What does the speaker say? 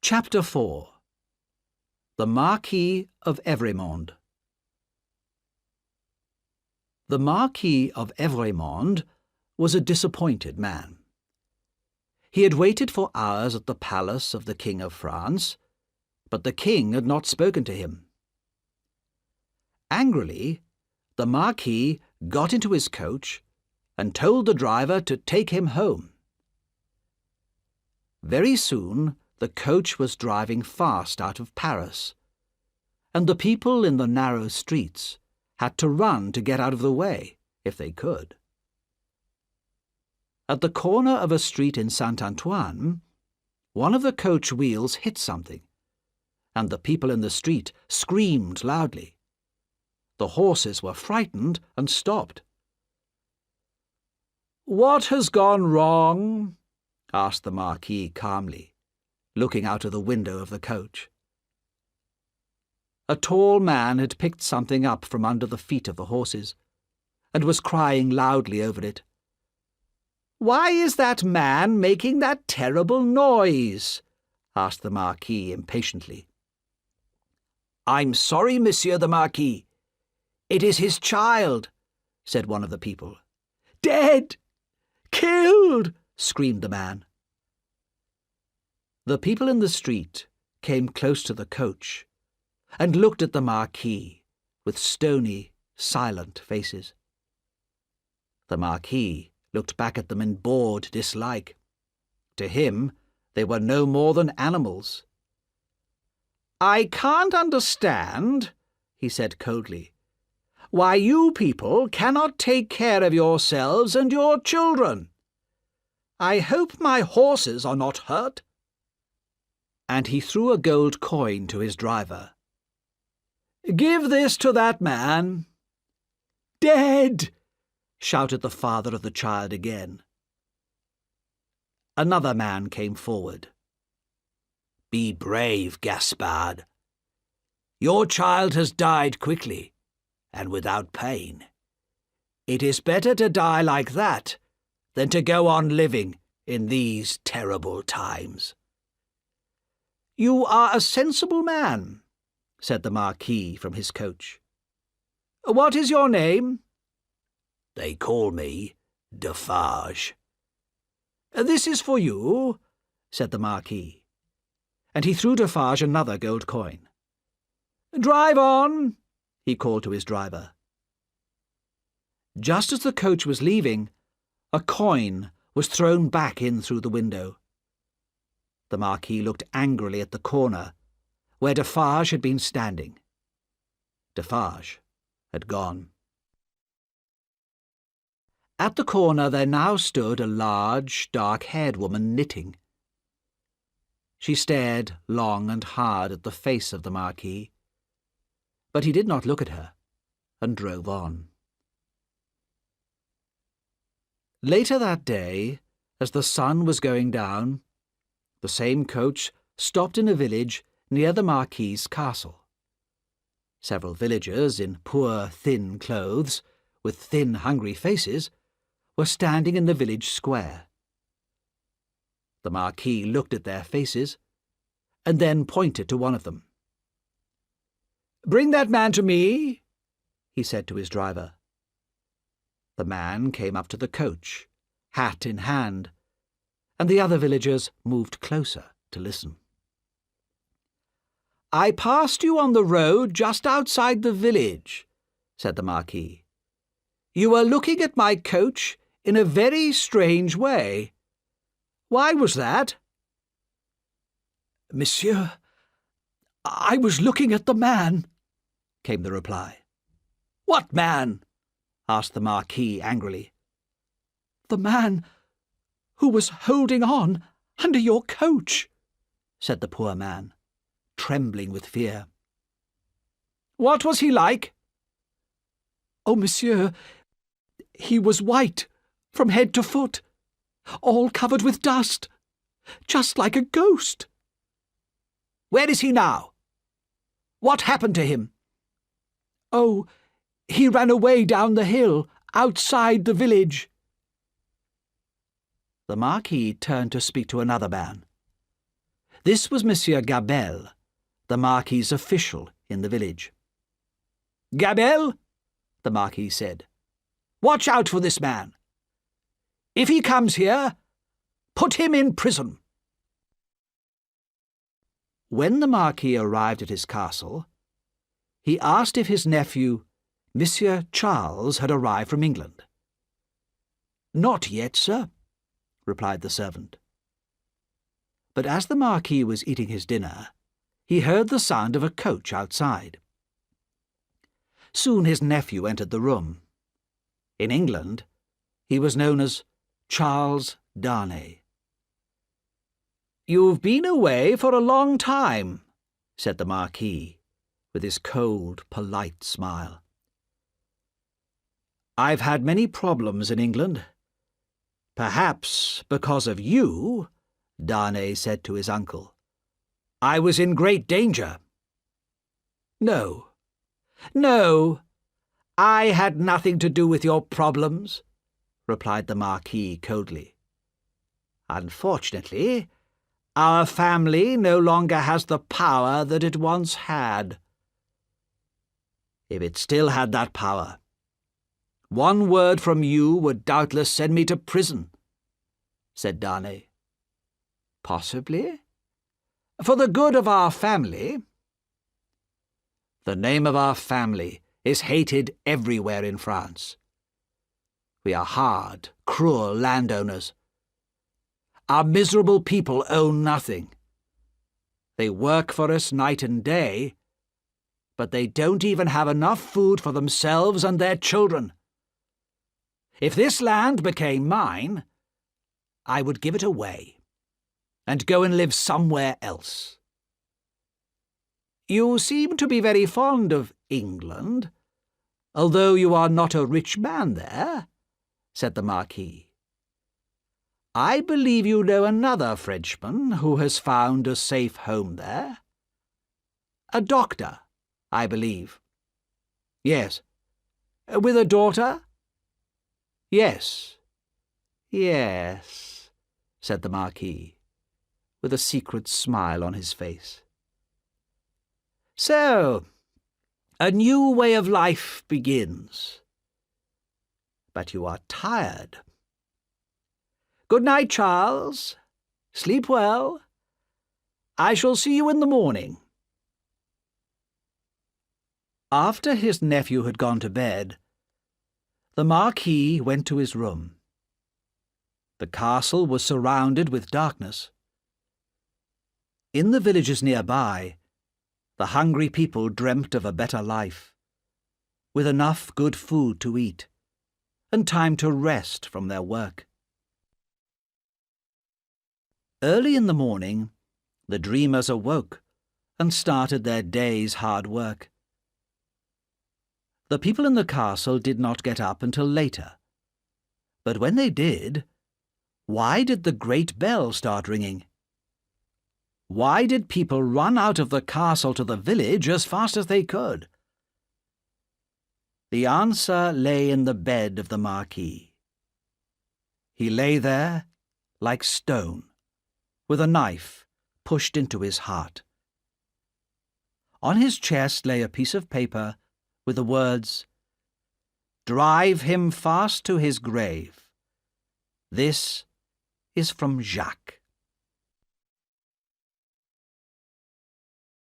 Chapter 4. The Marquis of Evrémonde. The Marquis of Evrémonde was a disappointed man. He had waited for hours at the palace of the King of France, but the king had not spoken to him. Angrily, the Marquis got into his coach and told the driver to take him home. Very soon the coach was driving fast out of Paris, and the people in the narrow streets had to run to get out of the way, if they could. At the corner of a street in Saint-Antoine, one of the coach wheels hit something, and the people in the street screamed loudly. The horses were frightened and stopped. "What has gone wrong?" asked the Marquis calmly, looking out of the window of the coach. A tall man had picked something up from under the feet of the horses, and was crying loudly over it. "Why is that man making that terrible noise?" asked the Marquis impatiently. "I'm sorry, Monsieur the Marquis. It is his child," said one of the people. "Dead! Killed!" screamed the man. The people in the street came close to the coach and looked at the Marquis with stony, silent faces. The Marquis looked back at them in bored dislike. To him, they were no more than animals. "I can't understand," he said coldly, "why you people cannot take care of yourselves and your children. I hope my horses are not hurt." And he threw a gold coin to his driver. "Give this to that man." "Dead!" shouted the father of the child again. Another man came forward. "Be brave, Gaspard. Your child has died quickly, and without pain. It is better to die like that than to go on living in these terrible times." "You are a sensible man," said the Marquis from his coach. "What is your name?" "They call me Defarge." "This is for you," said the Marquis, and he threw Defarge another gold coin. "Drive on," he called to his driver. Just as the coach was leaving, a coin was thrown back in through the window. The Marquis looked angrily at the corner where Defarge had been standing. Defarge had gone. At the corner there now stood a large, dark-haired woman knitting. She stared long and hard at the face of the Marquis, but he did not look at her, and drove on. Later that day, as the sun was going down, the same coach stopped in a village near the Marquis's castle. Several villagers in poor, thin clothes, with thin, hungry faces, were standing in the village square. The Marquis looked at their faces, and then pointed to one of them. "Bring that man to me," he said to his driver. The man came up to the coach, hat in hand, and the other villagers moved closer to listen. "I passed you on the road just outside the village," said the Marquis. "You were looking at my coach in a very strange way. Why was that?" "Monsieur, I was looking at the man," came the reply. "What man?" asked the Marquis angrily. "The man who was holding on under your coach," said the poor man, trembling with fear. "What was he like?" "Oh, monsieur, he was white from head to foot, all covered with dust, just like a ghost." "Where is he now? What happened to him?" "Oh, he ran away down the hill, outside the village." The Marquis turned to speak to another man. This was Monsieur Gabelle, the Marquis's official in the village. "Gabelle," the Marquis said, "watch out for this man. If he comes here, put him in prison." When the Marquis arrived at his castle, he asked if his nephew, Monsieur Charles, had arrived from England. "Not yet, sir," replied the servant. But as the Marquis was eating his dinner, he heard the sound of a coach outside. Soon his nephew entered the room. In England, he was known as Charles Darnay. "You've been away for a long time," said the Marquis, with his cold, polite smile. "I've had many problems in England. Perhaps because of you," Darnay said to his uncle. "I was in great danger." No, I had nothing to do with your problems," replied the Marquis coldly. "Unfortunately, our family no longer has the power that it once had. If it still had that power, one word from you would doubtless send me to prison," said Darnay. "Possibly. For the good of our family." "The name of our family is hated everywhere in France. We are hard, cruel landowners. Our miserable people own nothing. They work for us night and day, but they don't even have enough food for themselves and their children. If this land became mine, I would give it away and go and live somewhere else." "You seem to be very fond of England, although you are not a rich man there," said the Marquis. "I believe you know another Frenchman who has found a safe home there. A doctor, I believe." "Yes." "With a daughter?" "Yes, yes," said the Marquis, with a secret smile on his face. "So, a new way of life begins. But you are tired. Good night, Charles. Sleep well. I shall see you in the morning." After his nephew had gone to bed, the Marquis went to his room. The castle was surrounded with darkness. In the villages nearby, the hungry people dreamt of a better life, with enough good food to eat, and time to rest from their work. Early in the morning, the dreamers awoke and started their day's hard work. The people in the castle did not get up until later, but when they did, why did the great bell start ringing? Why did people run out of the castle to the village as fast as they could? The answer lay in the bed of the Marquis. He lay there like stone, with a knife pushed into his heart. On his chest lay a piece of paper with the words, "Drive him fast to his grave. This is from Jacques."